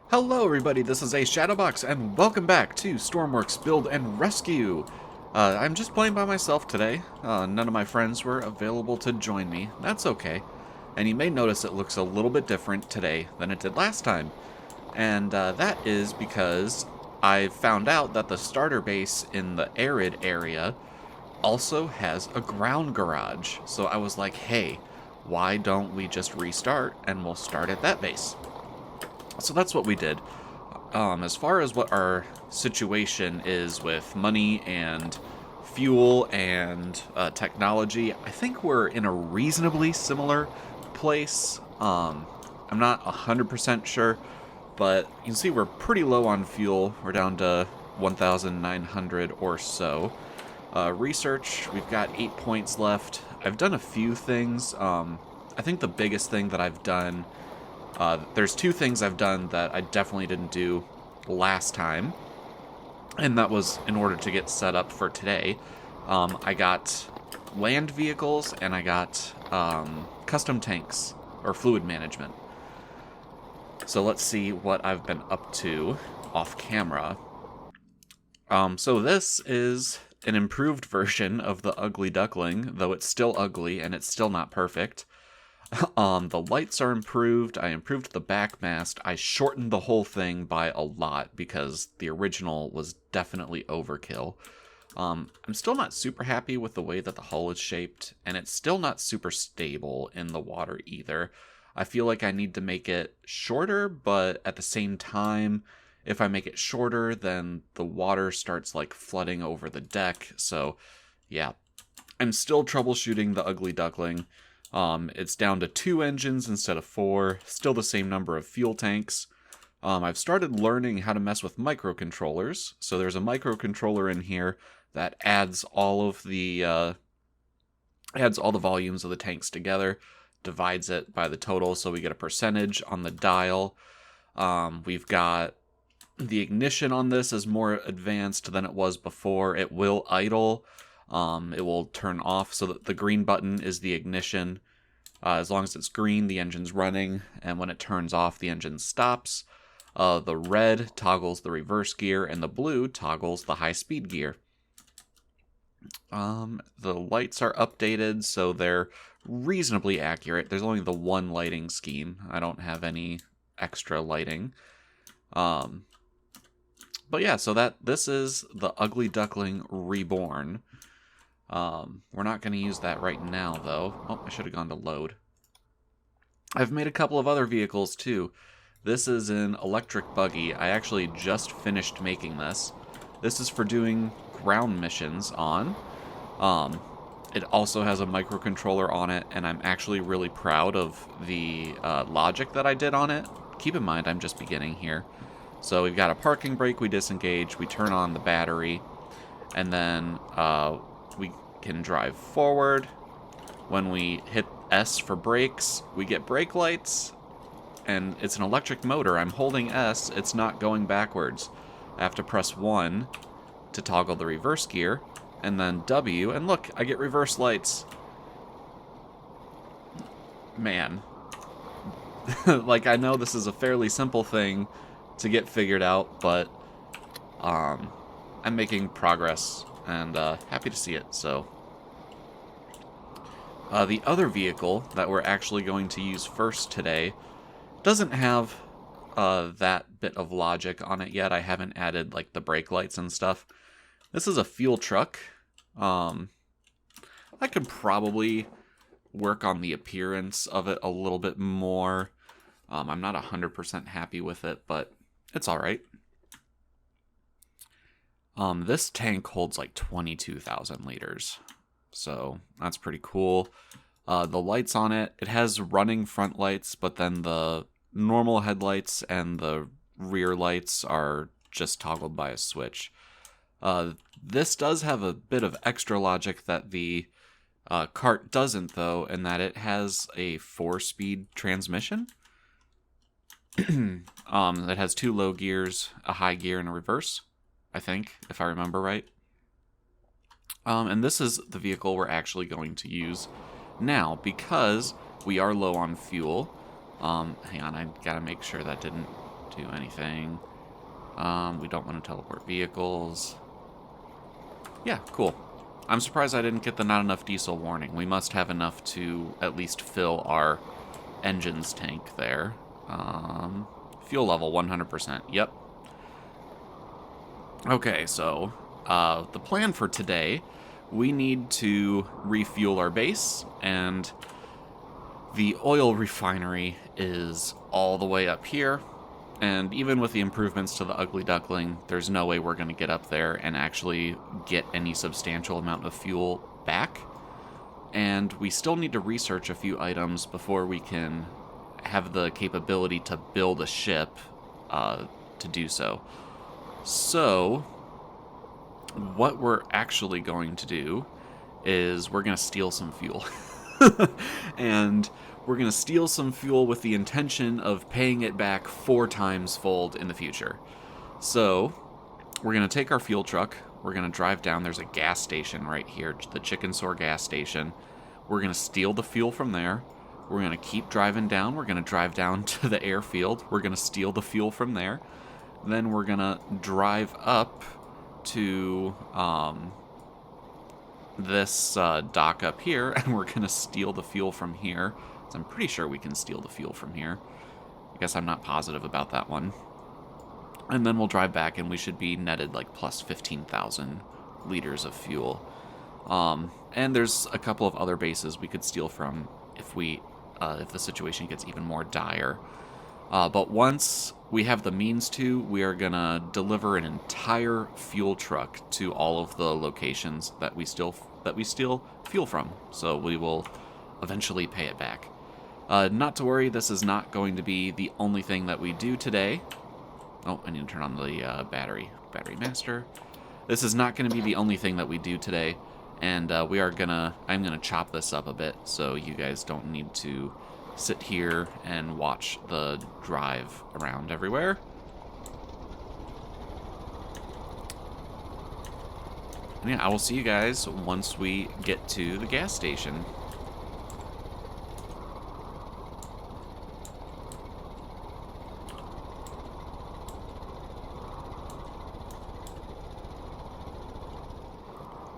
Hello everybody, this is a Shadowbox, and welcome back to Stormworks Build and Rescue! I'm just playing by myself today. None of my friends were available to join me. That's okay. And you may notice it looks a little bit different today than it did last time. And that is because I found out that the starter base in the arid area also has a ground garage. So I was like, hey, why don't we just restart and we'll start at that base? So that's what we did. As far as what our situation is with money and fuel and technology, I think we're in a reasonably similar place. I'm not 100% sure, but you can see we're pretty low on fuel. We're down to 1,900 or so. Research, we've got 8 points left. I've done a few things. I think the biggest thing that I've done, there's two things I've done that I definitely didn't do last time, and that was in order to get set up for today. I got land vehicles and I got custom tanks, or fluid management. So let's see what I've been up to off camera. So this is an improved version of the Ugly Duckling, though it's still ugly and it's still not perfect. The lights are improved. I improved the back mast. I shortened the whole thing by a lot because the original was definitely overkill. I'm still not super happy with the way that the hull is shaped, and it's still not super stable in the water either. I feel like I need to make it shorter, but at the same time, if I make it shorter, then the water starts like flooding over the deck. So yeah, I'm still troubleshooting the Ugly Duckling. It's down to 2 engines instead of 4, still the same number of fuel tanks. I've started learning how to mess with microcontrollers, so there's a microcontroller in here that adds all the volumes of the tanks together, divides it by the total, so we get a percentage on the dial. We've got the ignition on this is more advanced than it was before. It will idle. It will turn off, so that the green button is the ignition. As long as it's green, the engine's running, and when it turns off, the engine stops. The red toggles the reverse gear, and the blue toggles the high-speed gear. The lights are updated, so they're reasonably accurate. There's only the one lighting scheme. I don't have any extra lighting. But yeah, so this is the Ugly Duckling Reborn. We're not going to use that right now, though. Oh, I should have gone to load. I've made a couple of other vehicles, too. This is an electric buggy. I actually just finished making this. This is for doing ground missions on. It also has a microcontroller on it, and I'm actually really proud of the logic that I did on it. Keep in mind, I'm just beginning here. So we've got a parking brake, we disengage, we turn on the battery, and then we can drive forward. When we hit S for brakes, we get brake lights, and it's an electric motor. I'm holding S, it's not going backwards. I have to press 1 to toggle the reverse gear, and then W, and look, I get reverse lights. Man. Like, I know this is a fairly simple thing to get figured out, but I'm making progress, and happy to see it. So the other vehicle that we're actually going to use first today doesn't have that bit of logic on it yet. I haven't added like the brake lights and stuff. This is a fuel truck. I could probably work on the appearance of it a little bit more. I'm not 100% happy with it, but it's alright. This tank holds like 22,000 liters, so that's pretty cool. The lights on it, it has running front lights, but then the normal headlights and the rear lights are just toggled by a switch. This does have a bit of extra logic that the cart doesn't, though, in that it has a 4-speed transmission. It has 2 low gears, a high gear, and a reverse, I think, if I remember right. And this is the vehicle we're actually going to use now, because we are low on fuel. Hang on, I gotta make sure that didn't do anything. We don't want to teleport vehicles. Yeah, cool. I'm surprised I didn't get the not enough diesel warning. We must have enough to at least fill our engine's tank there. Fuel level 100%. Yep. Okay, so the plan for today, we need to refuel our base, and the oil refinery is all the way up here. And even with the improvements to the Ugly Duckling, there's no way we're going to get up there and actually get any substantial amount of fuel back. And we still need to research a few items before we can have the capability to build a ship to do so. So, what we're actually going to do is we're going to steal some fuel. And we're going to steal some fuel with the intention of paying it back 4 times fold in the future. So, we're going to take our fuel truck. We're going to drive down. There's a gas station right here, the Chicken Sore gas station. We're going to steal the fuel from there. We're going to keep driving down. We're going to drive down to the airfield. We're going to steal the fuel from there. Then we're going to drive up to this dock up here, and we're going to steal the fuel from here. So I'm pretty sure we can steal the fuel from here. I guess I'm not positive about that one. And then we'll drive back, and we should be netted like plus 15,000 liters of fuel. And there's a couple of other bases we could steal from if the situation gets even more dire. But once we have the means to, we are going to deliver an entire fuel truck to all of the locations that we steal fuel from. So we will eventually pay it back. Not to worry, this is not going to be the only thing that we do today. Oh, I need to turn on the battery master. This is not going to be the only thing that we do today. And I'm gonna chop this up a bit so you guys don't need to sit here and watch the drive around everywhere. And yeah, I will see you guys once we get to the gas station.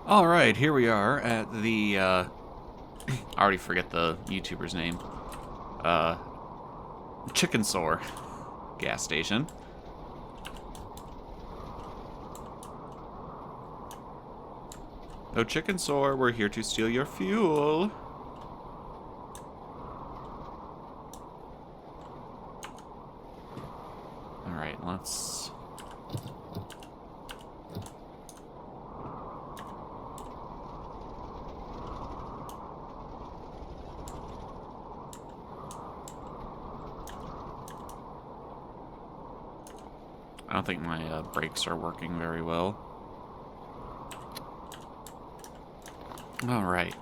Alright, here we are at the, I already forget the YouTuber's name. Chicken Sore gas station. Oh, Chicken Sore, we're here to steal your fuel. Alright, let's... I don't think my brakes are working very well. Alright.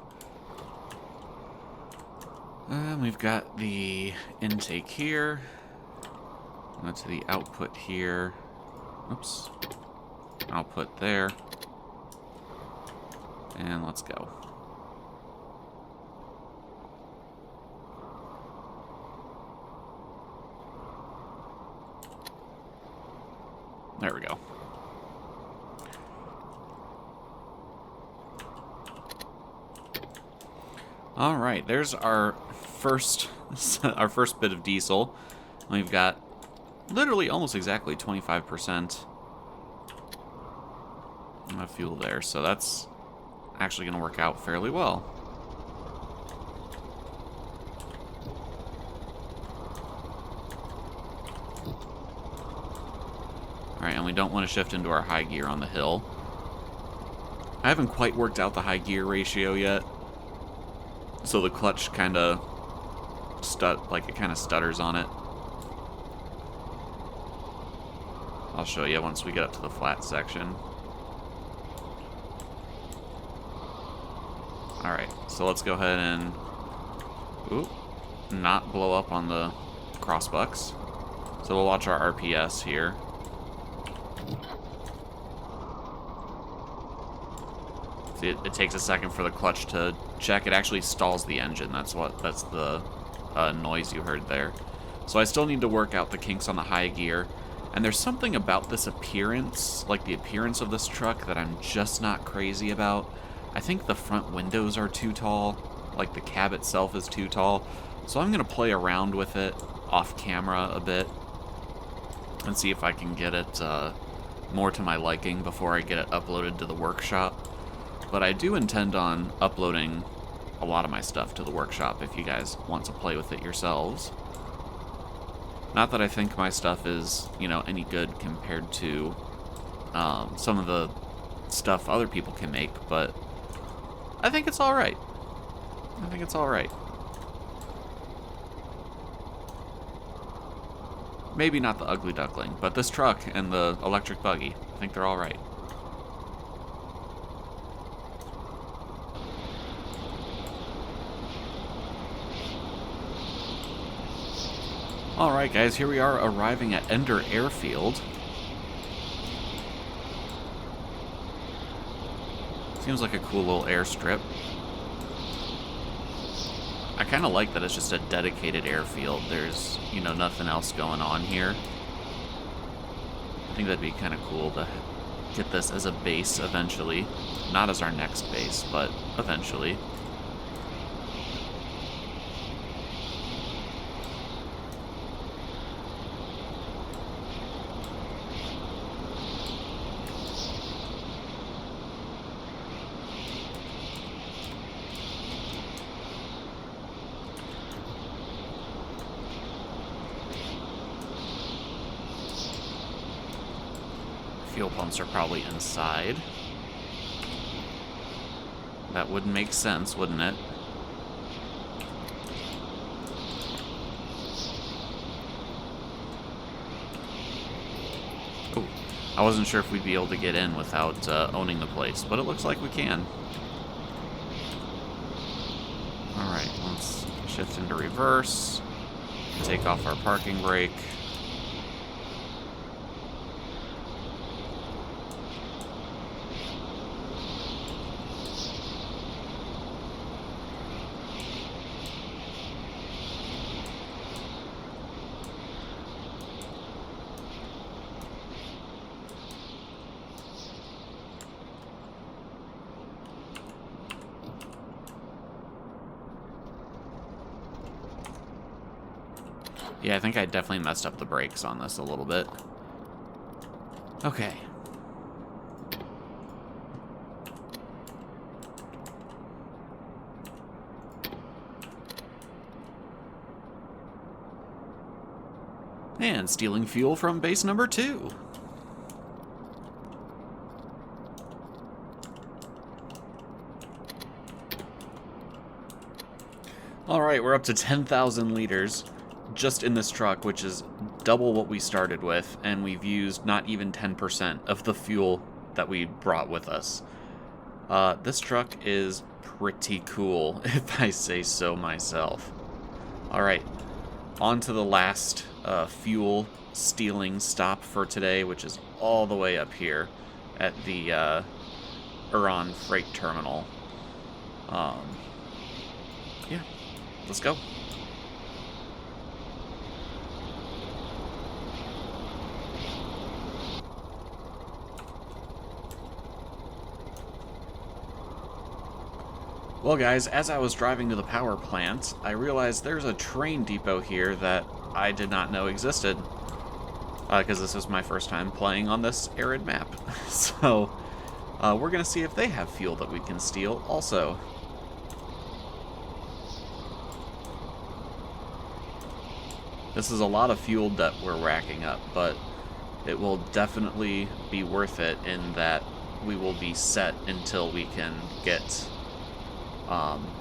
We've got the intake here. Go to the output here. Oops. Output there. And let's go. There we go. All right, there's our first bit of diesel. We've got literally almost exactly 25% of fuel there, so that's actually going to work out fairly well. Alright, and we don't want to shift into our high gear on the hill. I haven't quite worked out the high gear ratio yet, so the clutch kind of stutters on it. I'll show you once we get up to the flat section. Alright, so let's go ahead and not blow up on the crossbucks. So we'll watch our RPS here. See, it takes a second for the clutch to check. It actually stalls the engine. That's the noise you heard there. So I still need to work out the kinks on the high gear. And there's something about this appearance, like the appearance of this truck, that I'm just not crazy about. I think the front windows are too tall, like the cab itself is too tall. So I'm going to play around with it off camera a bit and see if I can get it more to my liking before I get it uploaded to the workshop. But I do intend on uploading a lot of my stuff to the workshop if you guys want to play with it yourselves. Not that I think my stuff is, you know, any good compared to some of the stuff other people can make, but I think it's alright. I think it's alright. Maybe not the ugly duckling, but this truck and the electric buggy, I think they're alright. Alright guys, here we are arriving at Ender Airfield. Seems like a cool little airstrip. I kind of like that it's just a dedicated airfield. There's, you know, nothing else going on here. I think that'd be kind of cool to get this as a base eventually. Not as our next base, but eventually. Fuel pumps are probably inside. That would make sense, wouldn't it? Oh, I wasn't sure if we'd be able to get in without owning the place, but it looks like we can. Alright, let's shift into reverse, take off our parking brake. Yeah, I think I definitely messed up the brakes on this a little bit. Okay. And stealing fuel from base number 2. Alright, we're up to 10,000 liters. Just in this truck, which is double what we started with, and we've used not even 10% of the fuel that we brought with us. This truck is pretty cool, if I say so myself. Alright, on to the last fuel stealing stop for today, which is all the way up here at the Uran Freight Terminal. Yeah, let's go. Well guys, as I was driving to the power plant, I realized there's a train depot here that I did not know existed. Because this is my first time playing on this arid map. So, we're going to see if they have fuel that we can steal also. This is a lot of fuel that we're racking up, but it will definitely be worth it in that we will be set until we can get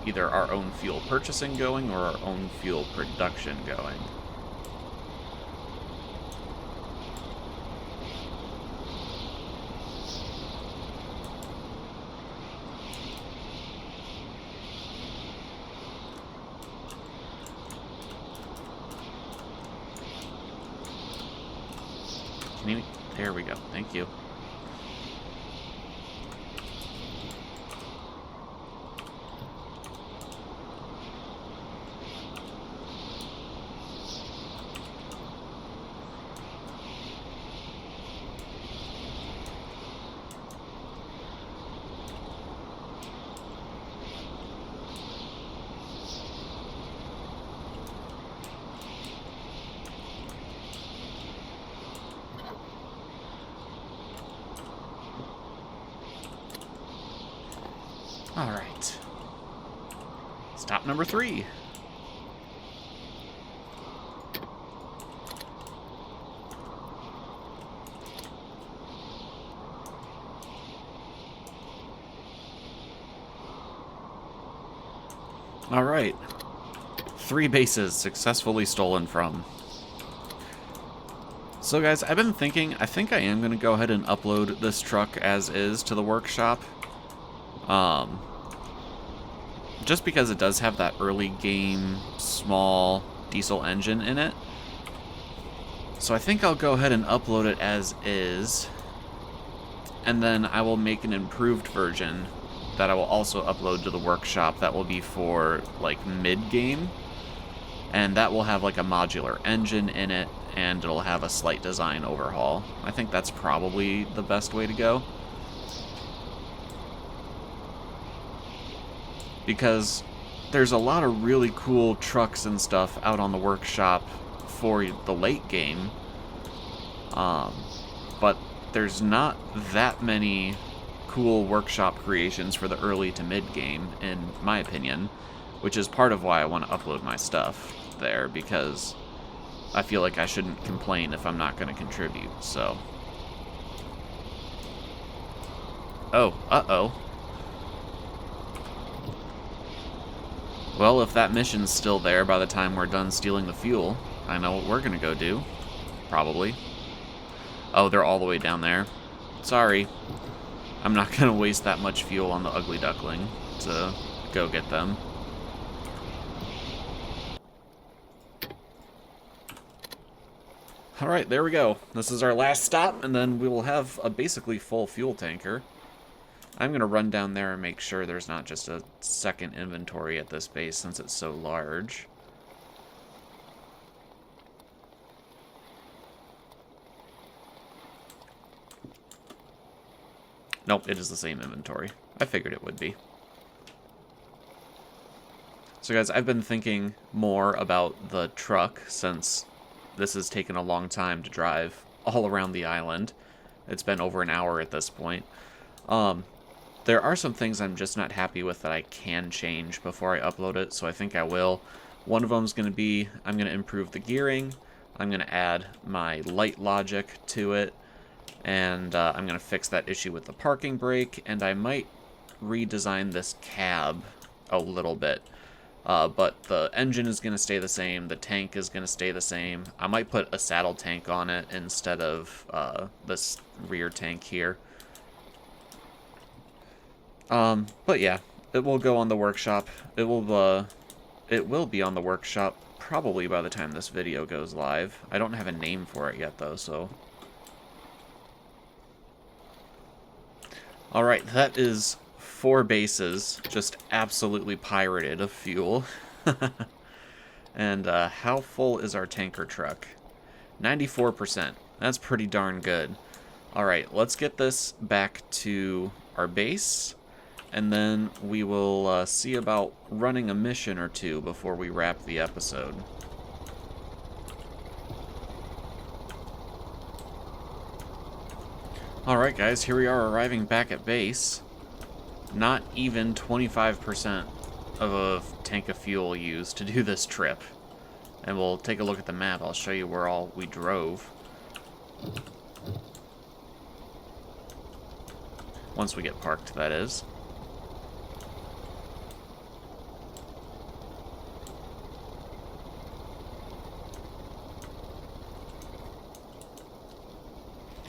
either our own fuel purchasing going or our own fuel production going. There we go. Thank you. Alright. Stop number 3. Alright. 3 bases successfully stolen from. So guys, I've been thinking, I think I am going to go ahead and upload this truck as is to the workshop. Just because it does have that early game, small diesel engine in it. So I think I'll go ahead and upload it as is. And then I will make an improved version that I will also upload to the workshop that will be for, like, mid-game. And that will have, like, a modular engine in it, and it'll have a slight design overhaul. I think that's probably the best way to go. Because there's a lot of really cool trucks and stuff out on the workshop for the late game. But there's not that many cool workshop creations for the early to mid game, in my opinion, which is part of why I want to upload my stuff there, because I feel like I shouldn't complain if I'm not going to contribute, so. Oh, uh-oh. Well, if that mission's still there by the time we're done stealing the fuel, I know what we're going to go do. Probably. Oh, they're all the way down there. Sorry. I'm not going to waste that much fuel on the ugly duckling to go get them. Alright, there we go. This is our last stop, and then we will have a basically full fuel tanker. I'm going to run down there and make sure there's not just a second inventory at this base since it's so large. Nope, it is the same inventory. I figured it would be. So guys, I've been thinking more about the truck since this has taken a long time to drive all around the island. It's been over an hour at this point. There are some things I'm just not happy with that I can change before I upload it, so I think I will. One of them is going to be, I'm going to improve the gearing, I'm going to add my light logic to it, and I'm going to fix that issue with the parking brake, and I might redesign this cab a little bit. But the engine is going to stay the same, the tank is going to stay the same. I might put a saddle tank on it instead of this rear tank here. But yeah, it will go on the workshop. It will be on the workshop probably by the time this video goes live. I don't have a name for it yet though, so. Alright, that is 4 bases, just absolutely pirated of fuel. And how full is our tanker truck? 94%. That's pretty darn good. Alright, let's get this back to our base. And then we will see about running a mission or two before we wrap the episode. Alright guys, here we are arriving back at base. Not even 25% of a tank of fuel used to do this trip. And we'll take a look at the map. I'll show you where all we drove. Once we get parked, that is.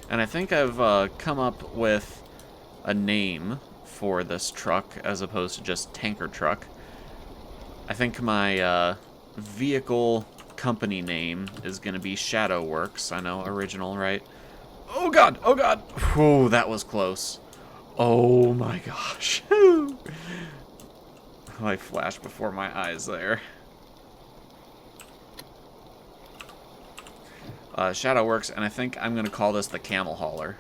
And I think I've come up with a name for this truck as opposed to just tanker truck. I think my vehicle company name is going to be Stormworks. I know, original, right? Oh god! Oh god! Whew, that was close. Oh my gosh. I flashed before my eyes there. Stormworks, and I think I'm going to call this the Camel Hauler.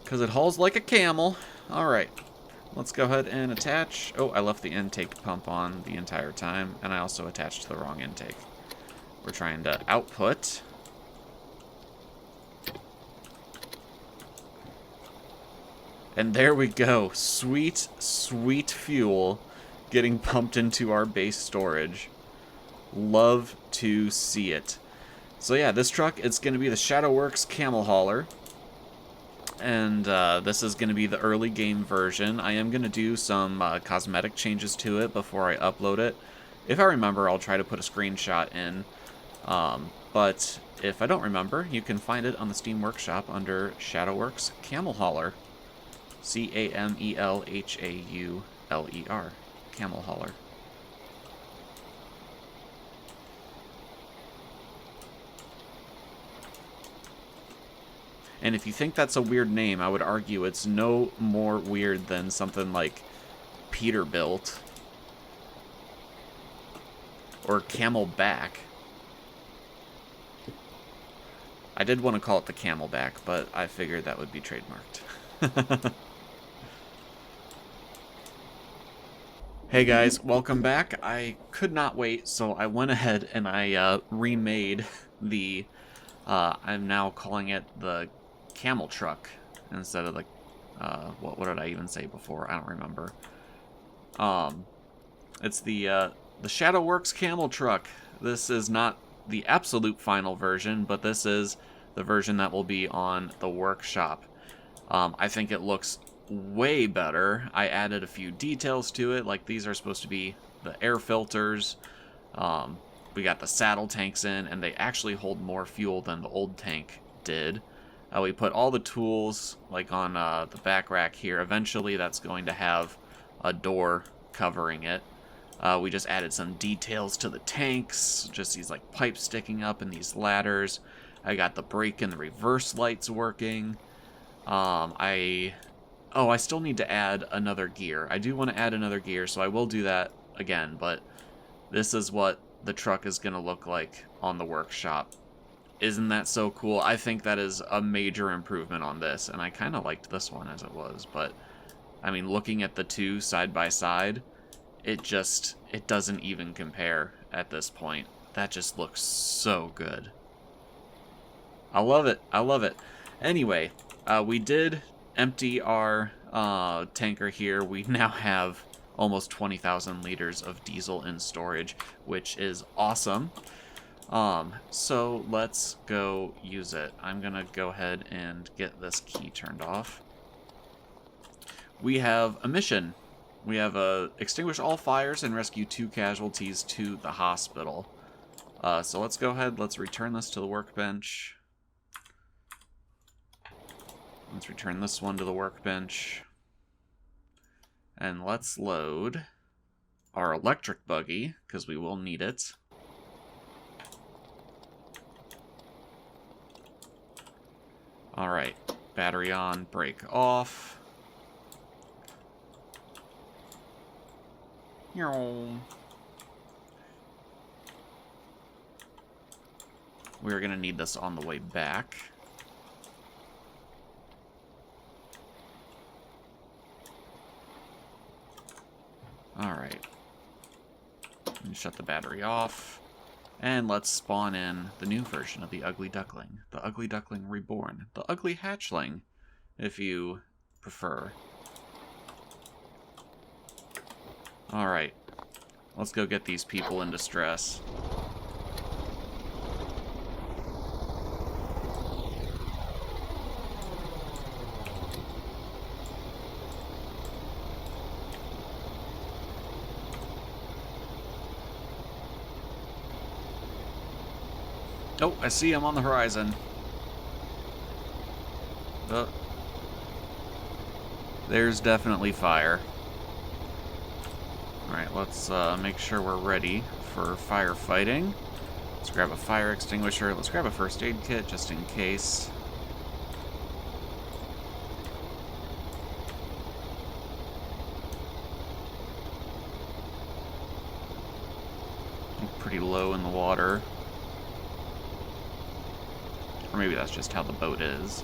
Because it hauls like a camel. Alright, let's go ahead and attach. Oh, I left the intake pump on the entire time, and I also attached the wrong intake. We're trying to output. And there we go. Sweet, sweet fuel getting pumped into our base storage. Love to see it. So yeah, this truck, it's going to be the Shadowworks Camel Hauler. And this is going to be the early game version. I am going to do some cosmetic changes to it before I upload it. If I remember, I'll try to put a screenshot in. But if I don't remember, you can find it on the Steam Workshop under Shadowworks Camel Hauler. C-A-M-E-L-H-A-U-L-E-R. Camel Hauler. And if you think that's a weird name, I would argue it's no more weird than something like Peterbilt or Camelback. I did want to call it the Camelback, but I figured that would be trademarked. Hey guys, welcome back. I could not wait, so I went ahead and I remade the, I'm now calling it the camel truck instead of the, what did I even say before? I don't remember. It's the Shadowworks camel truck. This is not the absolute final version, but this is the version that will be on the workshop. I think it looks way better. I added a few details to it, like these are supposed to be the air filters. We got the saddle tanks in, and they actually hold more fuel than the old tank did. We put all the tools like on the back rack here. Eventually that's going to have a door covering it. We just added some details to the tanks, just these like pipes sticking up and these ladders. I got the brake and the reverse lights working. I still need to add another gear. I do want to add another gear, so I will do that again, but this is what the truck is going to look like on the workshop. Isn't that so cool? I think that is a major improvement on this, and I kind of liked this one as it was, but I mean, looking at the two side by side, it doesn't even compare at this point. That just looks so good. I love it. I love it. Anyway, we did empty our tanker here. We now have almost 20,000 liters of diesel in storage, which is awesome. So let's go use it. I'm gonna go ahead and get this key turned off. We have a mission. We have extinguish all fires and rescue 2 casualties to the hospital. So let's go ahead, let's return this to the workbench. Let's return this one to the workbench. And let's load our electric buggy, because we will need it. Alright, battery on, brake off. We're going to need this on the way back. Alright. Shut the battery off. And let's spawn in the new version of the Ugly Duckling. The Ugly Duckling Reborn. The Ugly Hatchling, if you prefer. Alright. Let's go get these people in distress. Oh, I see him on the horizon. Oh. There's definitely fire. Alright, let's make sure we're ready for firefighting. Let's grab a fire extinguisher. Let's grab a first aid kit just in case. I'm pretty low in the water. Or maybe that's just how the boat is.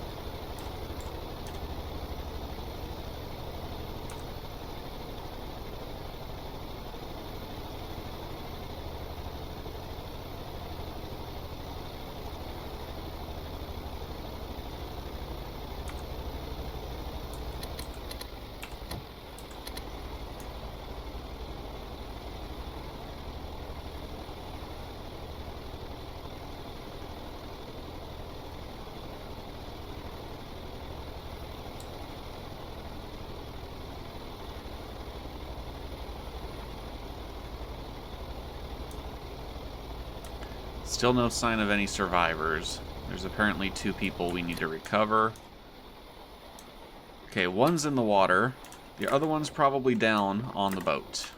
Still no sign of any survivors. There's apparently 2 people we need to recover. Okay, one's in the water. The other one's probably down on the boat.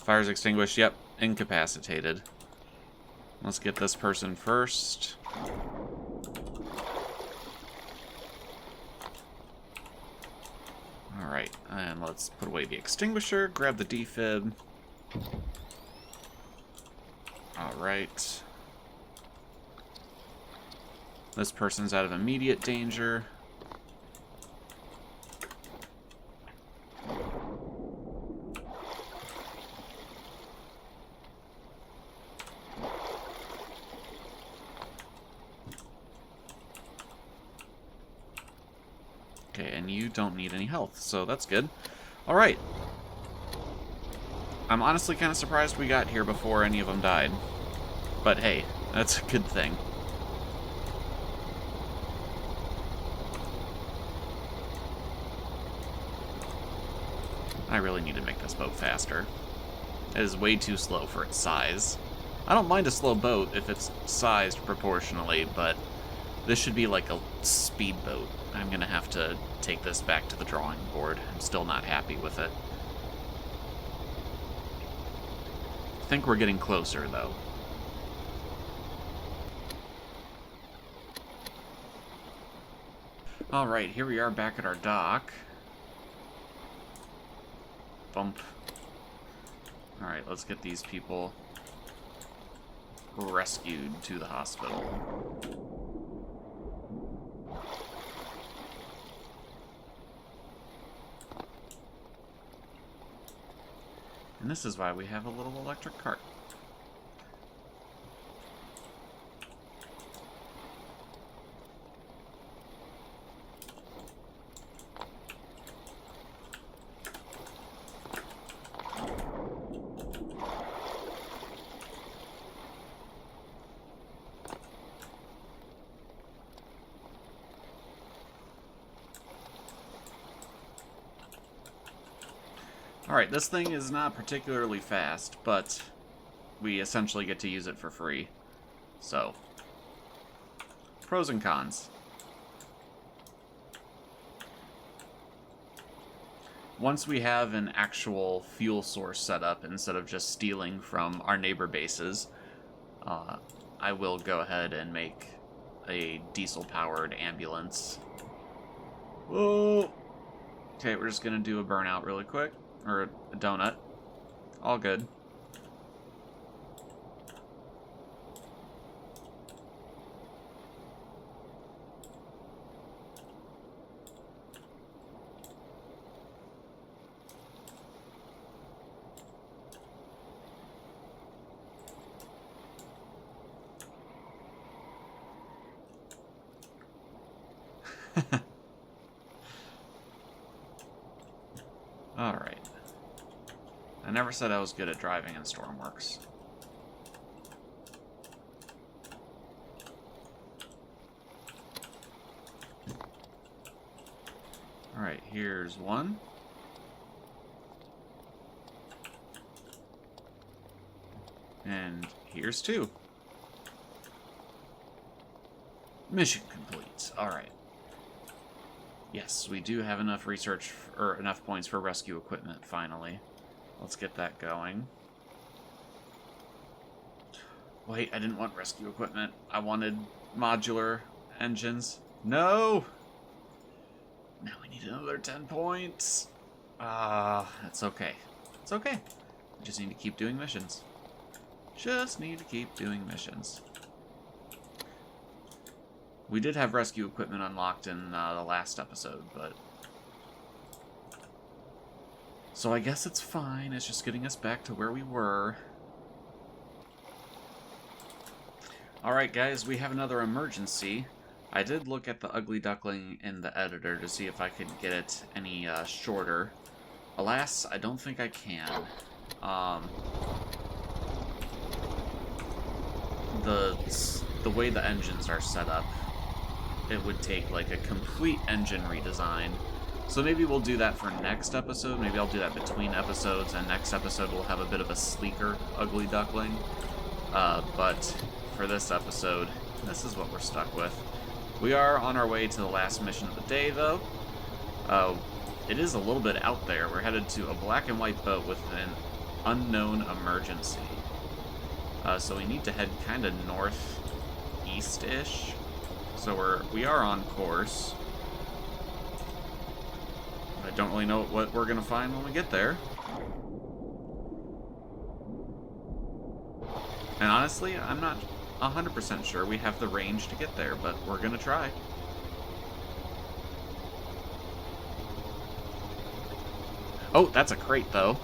Fire's extinguished. Yep, incapacitated. Let's get this person first. Alright, and let's put away the extinguisher, grab the defib. Alright. This person's out of immediate danger. Okay, and you don't need any health, so that's good. Alright. I'm honestly kind of surprised we got here before any of them died. But hey, that's a good thing. I really need to make this boat faster. It is way too slow for its size. I don't mind a slow boat if it's sized proportionally, but this should be like a speedboat. I'm gonna have to take this back to the drawing board. I'm still not happy with it. I think we're getting closer, though. Alright, here we are back at our dock. Bump. Alright, let's get these people rescued to the hospital. And this is why we have a little electric cart. Alright, this thing is not particularly fast, but we essentially get to use it for free. So, pros and cons. Once we have an actual fuel source set up, instead of just stealing from our neighbor bases, I will go ahead and make a diesel-powered ambulance. Whoa! Okay, we're just gonna do a burnout really quick. Or a donut. All good. Alright. I never said I was good at driving in Stormworks. Alright, here's one. And here's two. Mission complete. Alright. Yes, we do have enough research, or enough points for rescue equipment, finally. Let's get that going. Wait, I didn't want rescue equipment. I wanted modular engines. No! Now we need another 10 points. That's okay. It's okay. We just need to keep doing missions. Just need to keep doing missions. We did have rescue equipment unlocked in the last episode, but... So I guess it's fine. It's just getting us back to where we were. Alright, guys, we have another emergency. I did look at the ugly duckling in the editor to see if I could get it any shorter. Alas, I don't think I can. The way the engines are set up it would take like a complete engine redesign. So maybe we'll do that for next episode. Maybe I'll do that between episodes, and next episode we'll have a bit of a sleeker Ugly Duckling. But for this episode, this is what we're stuck with. We are on our way to the last mission of the day, though. It is a little bit out there. We're headed to a black and white boat with an unknown emergency. So we need to head kind of northeast-ish. So we are on course. I don't really know what we're going to find when we get there. And honestly, I'm not 100% sure we have the range to get there, but we're going to try. Oh, that's a crate, though.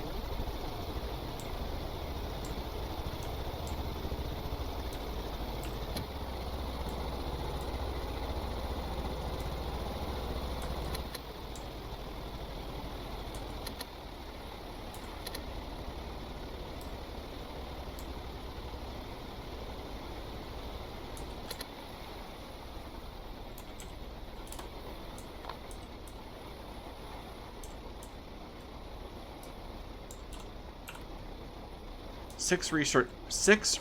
Six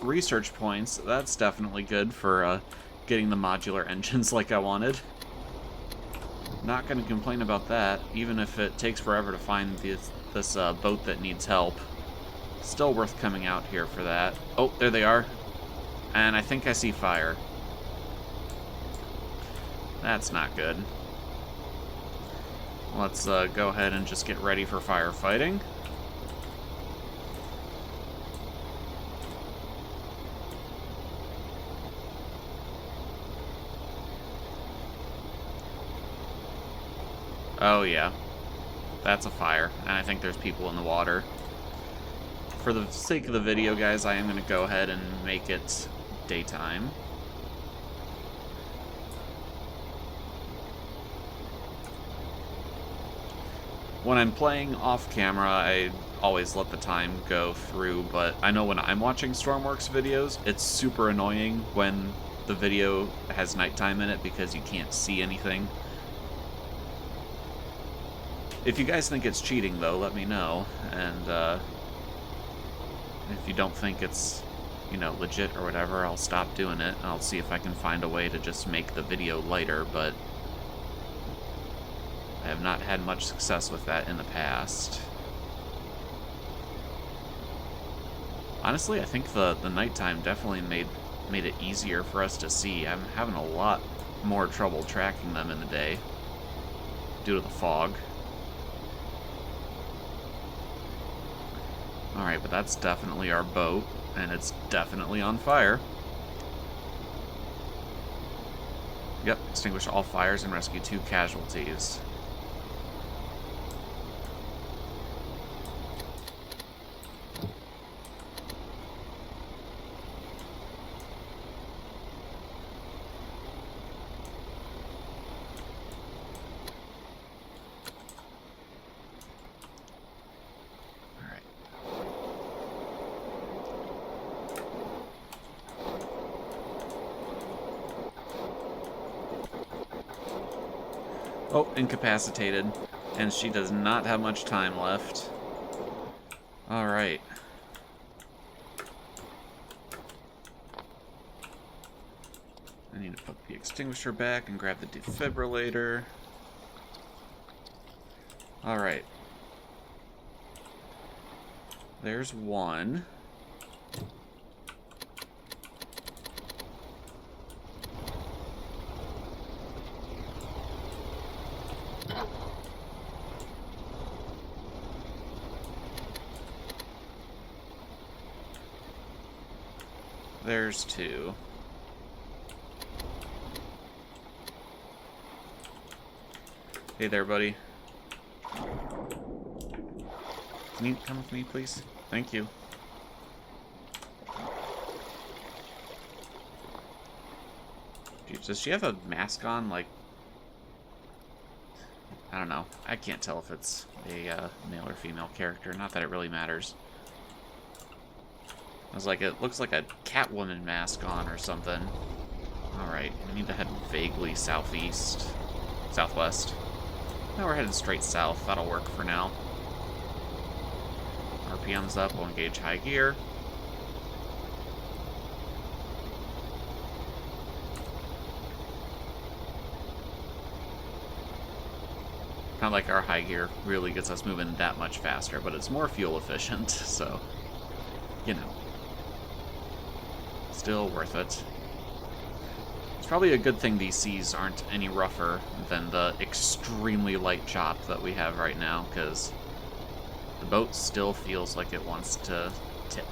research points. That's definitely good for getting the modular engines like I wanted. Not going to complain about that, even if it takes forever to find this boat that needs help. Still worth coming out here for that. Oh, there they are. And I think I see fire. That's not good. Let's go ahead and just get ready for firefighting. Oh yeah, that's a fire, and I think there's people in the water. For the sake of the video, guys, I am going to go ahead and make it daytime. When I'm playing off camera, I always let the time go through, but I know when I'm watching Stormworks videos, it's super annoying when the video has nighttime in it because you can't see anything. If you guys think it's cheating, though, let me know. And if you don't think it's, you know, legit or whatever, I'll stop doing it. I'll see if I can find a way to just make the video lighter, but I have not had much success with that in the past. Honestly, I think the nighttime definitely made it easier for us to see. I'm having a lot more trouble tracking them in the day due to the fog. Alright, but that's definitely our boat, and it's definitely on fire. Yep, extinguish all fires and rescue 2 casualties. Oh, incapacitated. And she does not have much time left. Alright. I need to put the extinguisher back and grab the defibrillator. Alright. There's one. There's 2. Hey there, buddy. Can you come with me, please? Thank you. Does she have a mask on? Like, I don't know. I can't tell if it's a male or female character. Not that it really matters. I was like, it looks like a Catwoman mask on or something. Alright, we need to head vaguely southeast. Southwest. Now we're headed straight south. That'll work for now. RPM's up. We'll engage high gear. Not like our high gear really gets us moving that much faster, but it's more fuel efficient, so, you know. Still worth it. It's probably a good thing these seas aren't any rougher than the extremely light chop that we have right now, because the boat still feels like it wants to tip.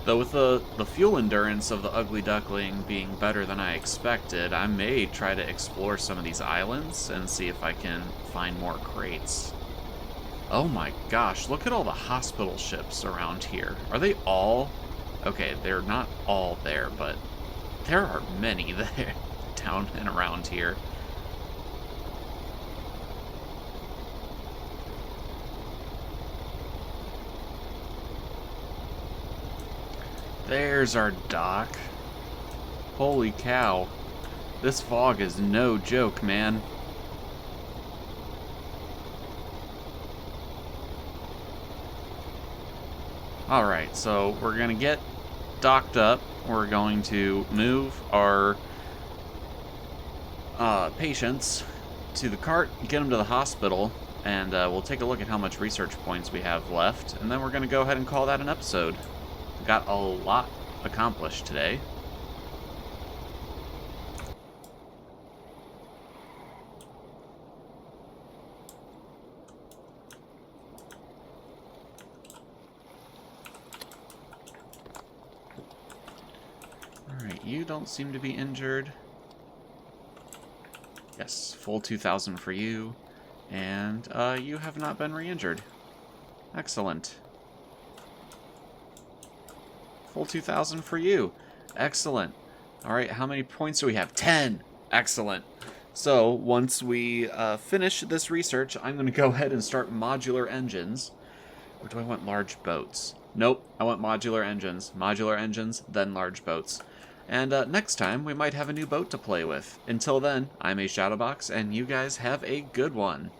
Though with the fuel endurance of the Ugly Duckling being better than I expected, I may try to explore some of these islands and see if I can find more crates. Oh my gosh, look at all the hospital ships around here. Are they all? Okay, they're not all there, but there are many there down and around here. There's our dock. Holy cow. This fog is no joke, man. Alright, so we're going to get docked up. We're going to move our patients to the cart, get them to the hospital, and we'll take a look at how much research points we have left, and then we're going to go ahead and call that an episode. Got a lot accomplished today. Alright, you don't seem to be injured. Yes, full 2,000 for you. And you have not been re-injured. Excellent. Full 2,000 for you. Excellent. Alright, how many points do we have? 10! Excellent. So, once we finish this research, I'm going to go ahead and start modular engines. Or do I want large boats? Nope, I want modular engines. Modular engines, then large boats. And next time, we might have a new boat to play with. Until then, I'm A Shadowbox, and you guys have a good one.